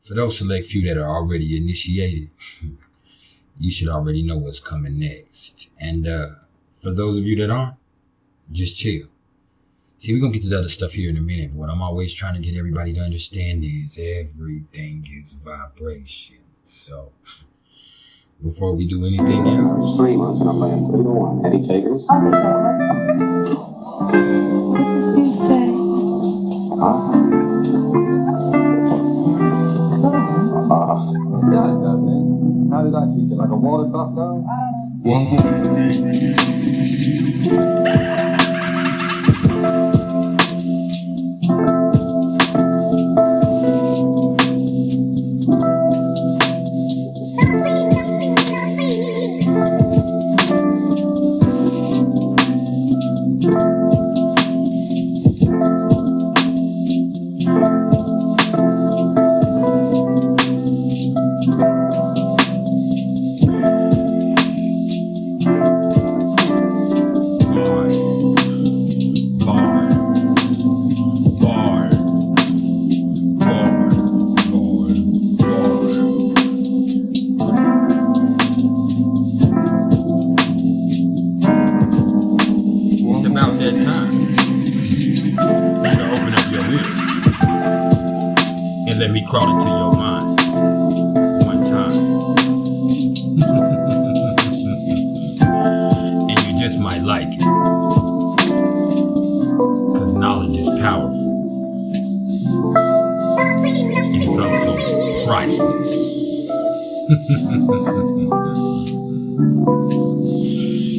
For those select few that are already initiated, you should already know what's coming next. And for those of you that aren't, just chill. See, we're going to get to the other stuff here in a minute, but what I'm always trying to get everybody to understand is everything is vibration. So, before we do anything else... 3 months, and I'm playing 3 to 1. Any takers? What did you say? Yeah, how did I treat you? Like a water buffalo? Let me crawl into your mind one time. And you just might like it. Because knowledge is powerful. And it's also priceless.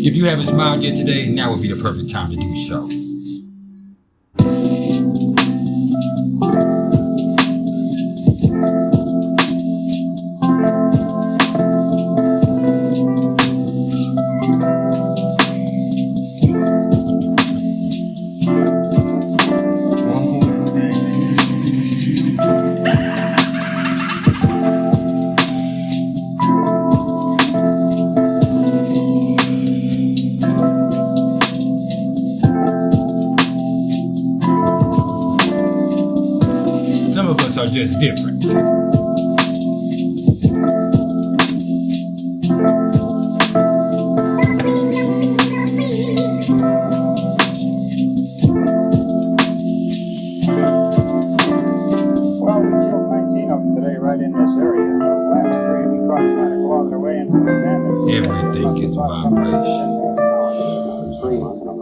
If you haven't smiled yet today, now would be the perfect time to do so. Are just different. Well, we killed 19 of them today right in this area. Those last 3 we caught trying to claw their way into the cabin. Everything is vibration. 3 months, and I'm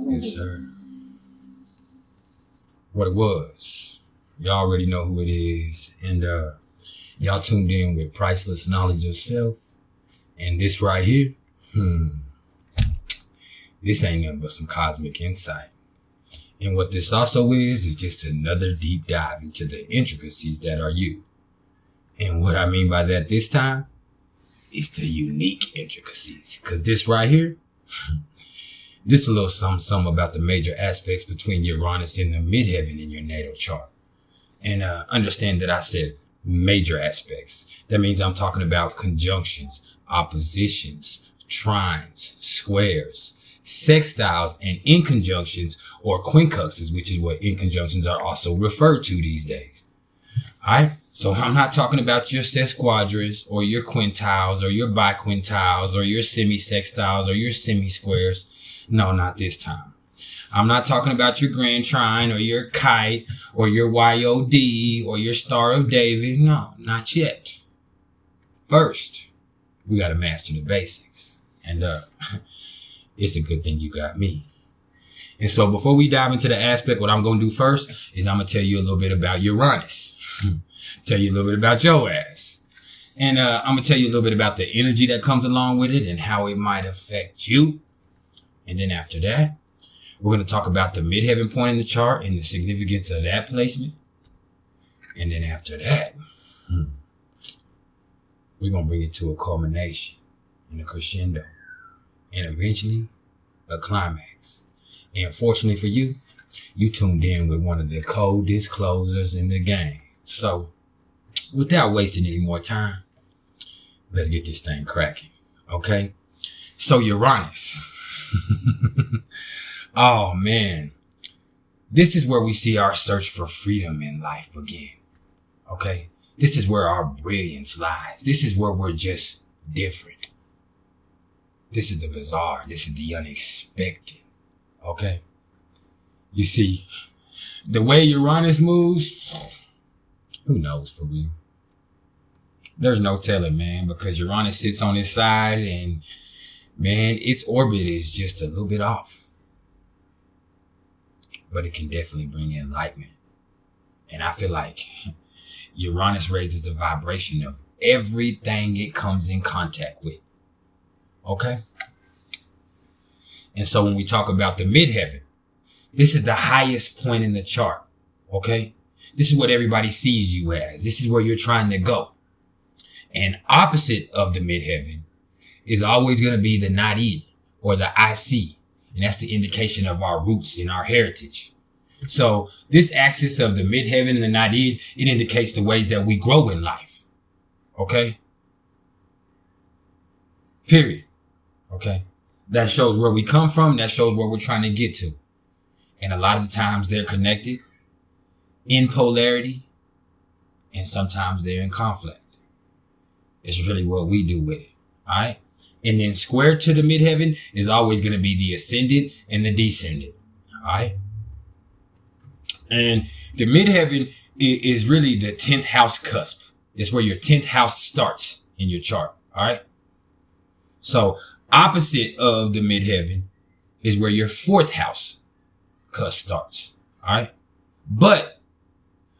Yes, sir. What it was. Y'all already know who it is. And y'all tuned in with Priceless Knowledge of Self. And this right here, this ain't nothing but some cosmic insight. And what this also is just another deep dive into the intricacies that are you. And what I mean by that this time is the unique intricacies. Because this right here, this a little something about the major aspects between Uranus and the midheaven in your natal chart. And understand that I said major aspects. That means I'm talking about conjunctions, oppositions, trines, squares, sextiles, and inconjunctions, or quincunxes, which is what inconjunctions are also referred to these days. Alright? So I'm not talking about your sesquadras, or your quintiles, or your biquintiles, or your semi-sextiles, or your semi-squares. No, not this time. I'm not talking about your grand trine, or your kite, or your YOD, or your Star of David. No, not yet. First, we gotta master the basics. And it's a good thing you got me. And so before we dive into the aspect, what I'm gonna do first is I'm gonna tell you a little bit about Uranus. Tell you a little bit about your ass. And I'm gonna tell you a little bit about the energy that comes along with it and how it might affect you. And then after that, we're going to talk about the midheaven point in the chart and the significance of that placement. And then after that, we're going to bring it to a culmination and a crescendo and eventually a climax. And fortunately for you, you tuned in with one of the coldest closers in the game. So without wasting any more time, let's get this thing cracking. Okay. So Uranus. Oh man. This is where we see our search for freedom in life begin. Okay? This is where our brilliance lies. This is where we're just different. This is the bizarre. This is the unexpected. Okay? You see, the way Uranus moves, who knows for real? There's no telling, man, because Uranus sits on its side and, man, its orbit is just a little bit off. But it can definitely bring enlightenment. And I feel like Uranus raises the vibration of everything it comes in contact with. Okay? And so when we talk about the midheaven, this is the highest point in the chart. Okay? This is what everybody sees you as. This is where you're trying to go. And opposite of the midheaven is always going to be the Natal or the IC. And that's the indication of our roots and our heritage. So this axis of the midheaven and the Natal, it indicates the ways that we grow in life. Okay? Period. Okay? That shows where we come from. That shows where we're trying to get to. And a lot of the times they're connected in polarity, and sometimes they're in conflict. It's really what we do with it. All right? And then square to the midheaven is always going to be the ascendant and the descendant. All right? And the midheaven is really the 10th house cusp. That's where your 10th house starts in your chart. All right? So opposite of the midheaven is where your 4th house cusp starts. All right? But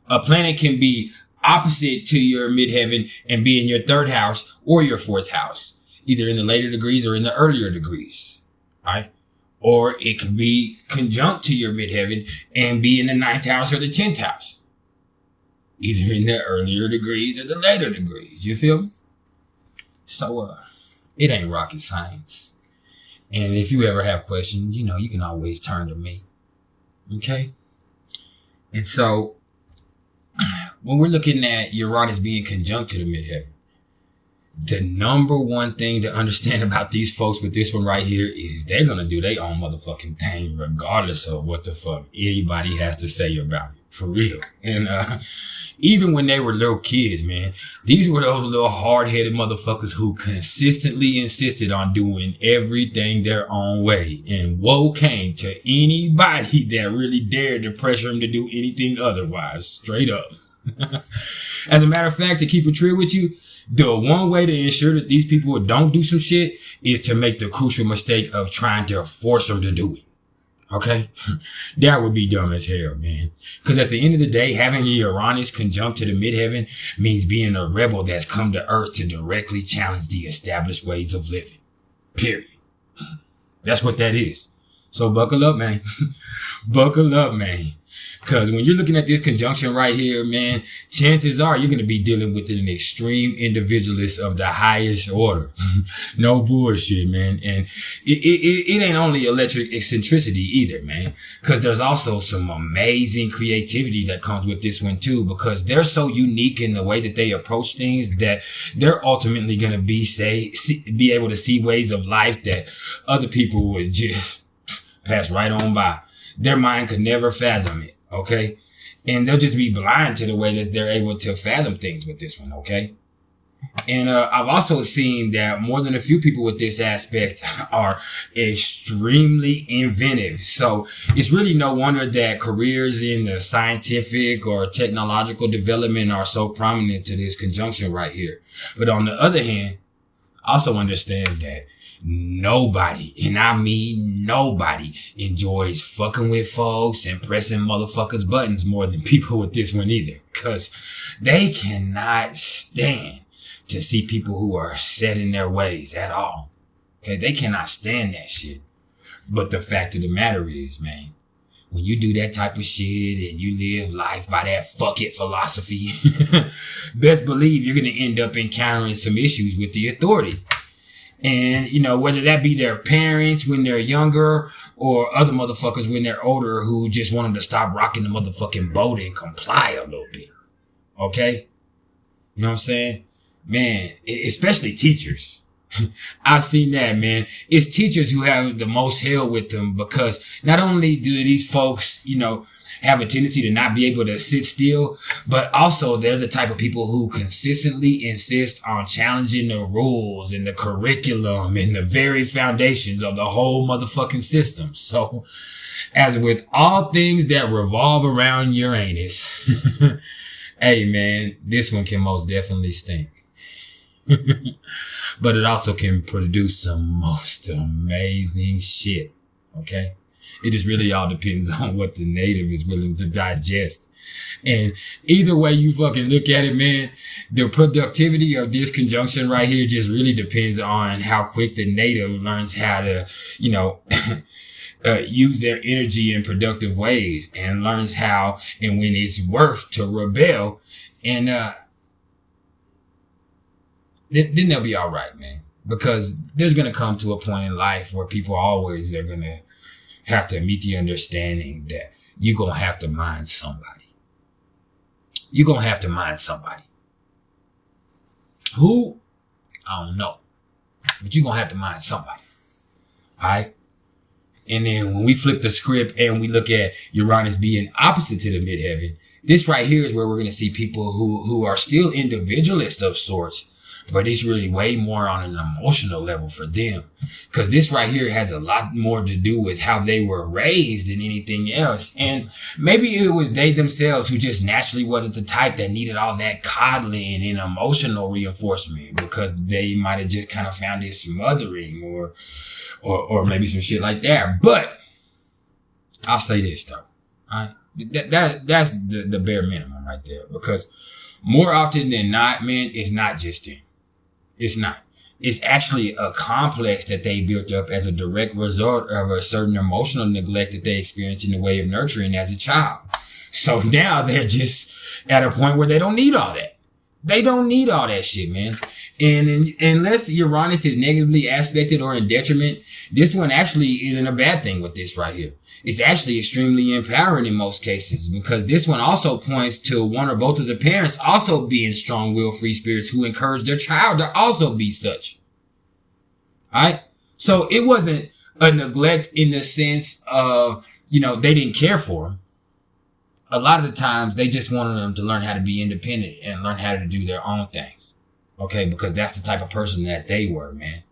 a planet can be opposite to your midheaven and be in your 3rd house or your 4th house, either in the later degrees or in the earlier degrees. All right? Or it could be conjunct to your midheaven and be in the 9th house or the 10th house, either in the earlier degrees or the later degrees. You feel me? So, it ain't rocket science. And if you ever have questions, you can always turn to me. Okay? And so, when we're looking at Uranus being conjunct to the midheaven, the number one thing to understand about these folks with this one right here is they're going to do their own motherfucking thing regardless of what the fuck anybody has to say about it. For real. And even when they were little kids, man, these were those little hard-headed motherfuckers who consistently insisted on doing everything their own way. And woe came to anybody that really dared to pressure them to do anything otherwise. Straight up. As a matter of fact, to keep it real with you, the one way to ensure that these people don't do some shit is to make the crucial mistake of trying to force them to do it. Okay? That would be dumb as hell, man. Because at the end of the day, having your Uranus conjunct to the midheaven means being a rebel that's come to Earth to directly challenge the established ways of living. Period. That's what that is. So buckle up, man. Buckle up, man. Because when you're looking at this conjunction right here, man, chances are you're going to be dealing with an extreme individualist of the highest order. No bullshit, man. And it ain't only electric eccentricity either, man. Because there's also some amazing creativity that comes with this one too. Because they're so unique in the way that they approach things that they're ultimately going to be able to see ways of life that other people would just pass right on by. Their mind could never fathom it. Okay. And they'll just be blind to the way that they're able to fathom things with this one. Okay. And, I've also seen that more than a few people with this aspect are extremely inventive. So it's really no wonder that careers in the scientific or technological development are so prominent to this conjunction right here. But on the other hand, also understand that nobody, and I mean nobody, enjoys fucking with folks and pressing motherfuckers' buttons more than people with this one either. Cause they cannot stand to see people who are set in their ways at all. Okay, they cannot stand that shit. But the fact of the matter is, man, when you do that type of shit and you live life by that fuck it philosophy, best believe you're gonna end up encountering some issues with the authority. And, whether that be their parents when they're younger or other motherfuckers when they're older who just want them to stop rocking the motherfucking boat and comply a little bit. Okay? You know what I'm saying? Man, especially teachers. I've seen that, man. It's teachers who have the most hell with them, because not only do these folks, have a tendency to not be able to sit still, but also they're the type of people who consistently insist on challenging the rules and the curriculum and the very foundations of the whole motherfucking system. So, as with all things that revolve around Uranus, hey man, this one can most definitely stink. But it also can produce some most amazing shit. Okay? It just really all depends on what the native is willing to digest. And either way you fucking look at it, man, the productivity of this conjunction right here just really depends on how quick the native learns how to, use their energy in productive ways, and learns how and when it's worth to rebel. And, then they'll be all right, man. Because there's going to come to a point in life where people always are going to have to meet the understanding that you're going to have to mind somebody. You're going to have to mind somebody. Who? I don't know. But you're going to have to mind somebody. All right? And then when we flip the script and we look at Uranus being opposite to the midheaven, this right here is where we're going to see people who are still individualists of sorts, but it's really way more on an emotional level for them. Because this right here has a lot more to do with how they were raised than anything else. And maybe it was they themselves who just naturally wasn't the type that needed all that coddling and emotional reinforcement, because they might have just kind of found it smothering or maybe some shit like that. But I'll say this though. All right? That's the bare minimum right there. Because more often than not, man, it's not just them. It's not. It's actually a complex that they built up as a direct result of a certain emotional neglect that they experienced in the way of nurturing as a child. So now they're just at a point where they don't need all that. They don't need all that shit, man. And unless Uranus is negatively aspected or in detriment, this one actually isn't a bad thing with this right here. It's actually extremely empowering in most cases, because this one also points to one or both of the parents also being strong-willed free spirits who encourage their child to also be such. Alright? So it wasn't a neglect in the sense of, they didn't care for them. A lot of the times they just wanted them to learn how to be independent and learn how to do their own things. Okay? Because that's the type of person that they were, man.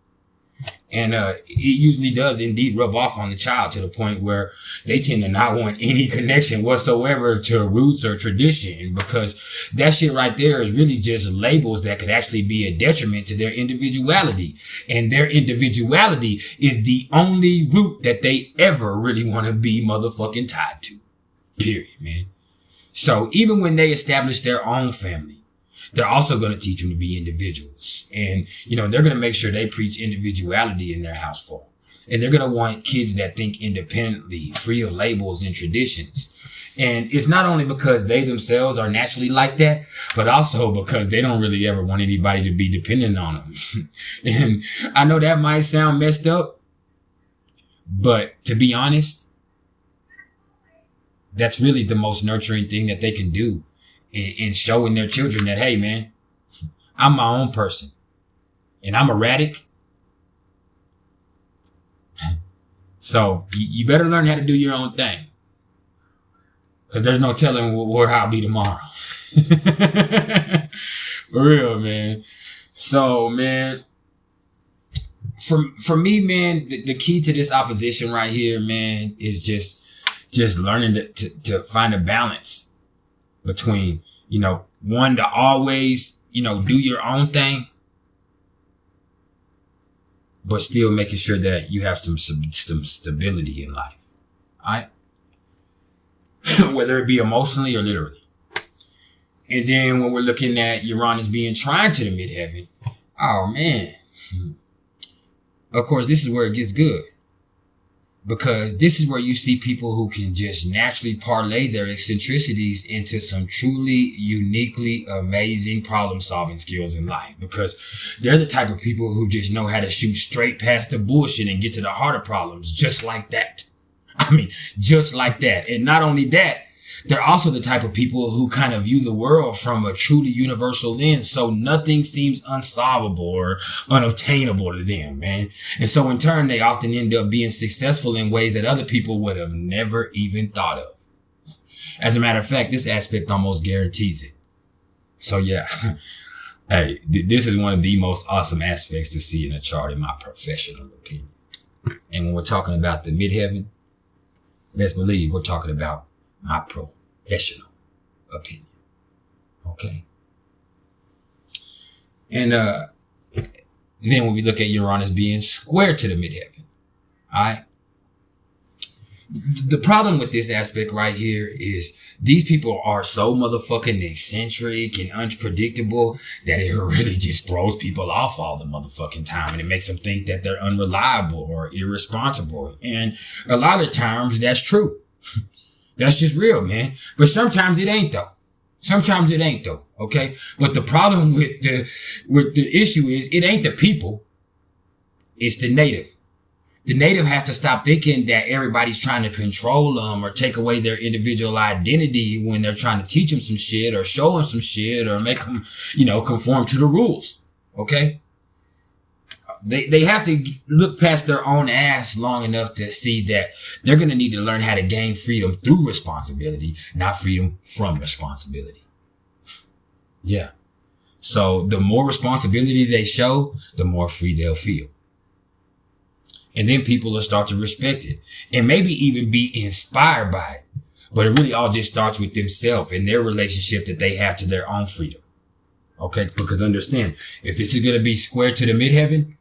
And it usually does indeed rub off on the child to the point where they tend to not want any connection whatsoever to roots or tradition, because that shit right there is really just labels that could actually be a detriment to their individuality. And their individuality is the only root that they ever really want to be motherfucking tied to. Period, man. So even when they establish their own family, they're also going to teach them to be individuals. And, they're going to make sure they preach individuality in their household. And they're going to want kids that think independently, free of labels and traditions. And it's not only because they themselves are naturally like that, but also because they don't really ever want anybody to be dependent on them. And I know that might sound messed up, but to be honest, that's really the most nurturing thing that they can do. In showing their children that, hey, man, I'm my own person and I'm erratic. So you better learn how to do your own thing, because there's no telling where I'll be tomorrow. For real, man. So, man, for me, man, the key to this opposition right here, man, is just learning to find a balance between, one, to always, do your own thing, but still making sure that you have some stability in life. All right? Whether it be emotionally or literally. And then when we're looking at Uranus being trine to the midheaven, oh man. Of course, this is where it gets good. Because this is where you see people who can just naturally parlay their eccentricities into some truly uniquely amazing problem solving skills in life. Because they're the type of people who just know how to shoot straight past the bullshit and get to the heart of problems just like that. I mean, just like that. And not only that, they're also the type of people who kind of view the world from a truly universal lens. So nothing seems unsolvable or unobtainable to them, man. And so in turn, they often end up being successful in ways that other people would have never even thought of. As a matter of fact, this aspect almost guarantees it. So yeah, hey, this is one of the most awesome aspects to see in a chart, in my professional opinion. And when we're talking about the midheaven, best believe we're talking about my professional opinion. Okay. And then when we look at Uranus being square to the midheaven, all right. The problem with this aspect right here is these people are so motherfucking eccentric and unpredictable that it really just throws people off all the motherfucking time. And it makes them think that they're unreliable or irresponsible. And a lot of times that's true. That's just real, man. But sometimes it ain't though. Sometimes it ain't though. Okay. But the problem with the issue is it ain't the people. It's the native. The native has to stop thinking that everybody's trying to control them or take away their individual identity when they're trying to teach them some shit or show them some shit or make them, conform to the rules. Okay. They have to look past their own ass long enough to see that they're going to need to learn how to gain freedom through responsibility, not freedom from responsibility. Yeah. So the more responsibility they show, the more free they'll feel. And then people will start to respect it and maybe even be inspired by it. But it really all just starts with themselves and their relationship that they have to their own freedom. Okay. Because understand, if this is going to be square to the midheaven,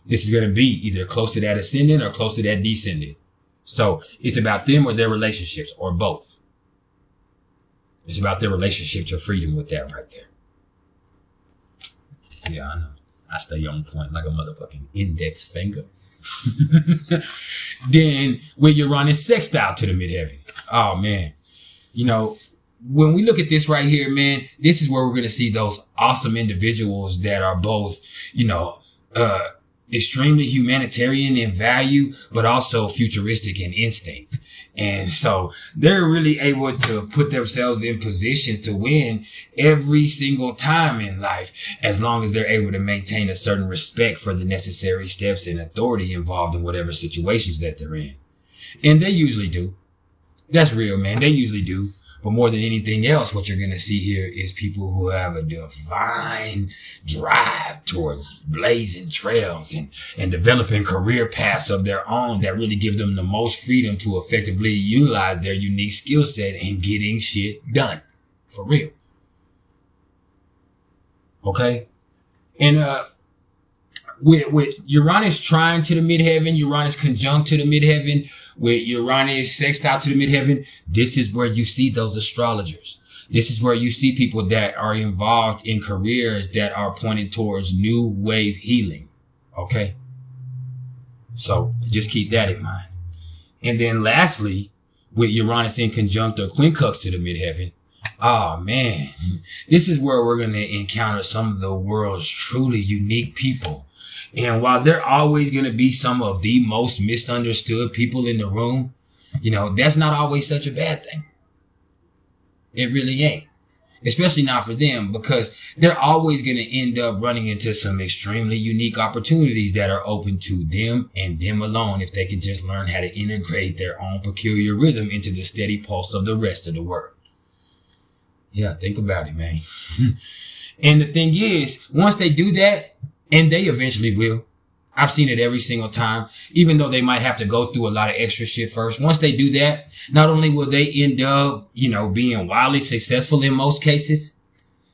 this is going to be either close to that ascendant or close to that descendant. So it's about them or their relationships or both. It's about their relationship to freedom with that right there. Yeah, I know. I stay on point like a motherfucking index finger. Then with Uranus sextile to the midheaven. Oh man. When we look at this right here, man, this is where we're going to see those awesome individuals that are both, extremely humanitarian in value, but also futuristic in instinct. And so they're really able to put themselves in positions to win every single time in life, as long as they're able to maintain a certain respect for the necessary steps and authority involved in whatever situations that they're in. And they usually do. That's real, man. They usually do. But more than anything else, what you're going to see here is people who have a divine drive towards blazing trails and developing career paths of their own that really give them the most freedom to effectively utilize their unique skill set in getting shit done. For real. Okay. And, with Uranus trine to the midheaven, Uranus conjunct to the midheaven, with Uranus sextile to the midheaven, this is where you see those astrologers. This is where you see people that are involved in careers that are pointed towards new wave healing. Okay. So just keep that in mind. And then lastly, with Uranus in conjunct or Quincunx to the midheaven, oh man, this is where we're going to encounter some of the world's truly unique people. And while they're always going to be some of the most misunderstood people in the room, that's not always such a bad thing. It really ain't. Especially not for them, because they're always going to end up running into some extremely unique opportunities that are open to them and them alone if they can just learn how to integrate their own peculiar rhythm into the steady pulse of the rest of the world. Yeah, think about it, man. And the thing is, once they do that, and they eventually will. I've seen it every single time, even though they might have to go through a lot of extra shit first. Once they do that, not only will they end up, being wildly successful in most cases,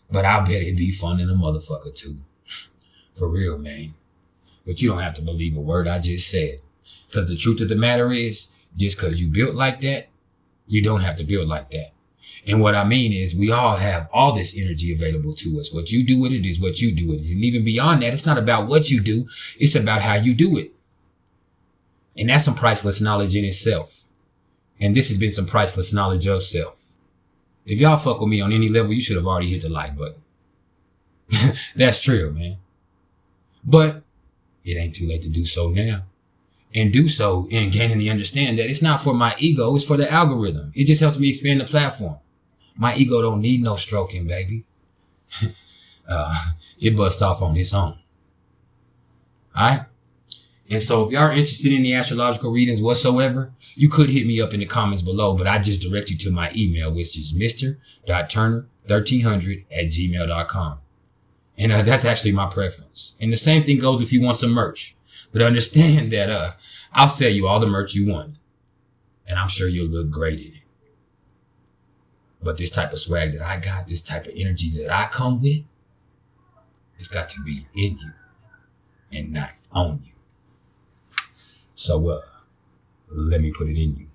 but I bet it'd be fun in a motherfucker too. For real, man. But you don't have to believe a word I just said. Because the truth of the matter is, just because you built like that, you don't have to build like that. And what I mean is we all have all this energy available to us. What you do with it is what you do with it. And even beyond that, it's not about what you do. It's about how you do it. And that's some priceless knowledge in itself. And this has been some priceless knowledge of self. If y'all fuck with me on any level, you should have already hit the like button. That's true, man. But it ain't too late to do so now. and do so in gaining the understanding that it's not for my ego, it's for the algorithm. It just helps me expand the platform. My ego don't need no stroking, baby. It busts off on its own. Alright? And so if y'all are interested in the astrological readings whatsoever, you could hit me up in the comments below, but I just direct you to my email, which is mr.turner1300@gmail.com. And that's actually my preference. And the same thing goes if you want some merch. But understand that I'll sell you all the merch you want. And I'm sure you'll look great in it. But this type of swag that I got, this type of energy that I come with, it's got to be in you and not on you. So let me put it in you.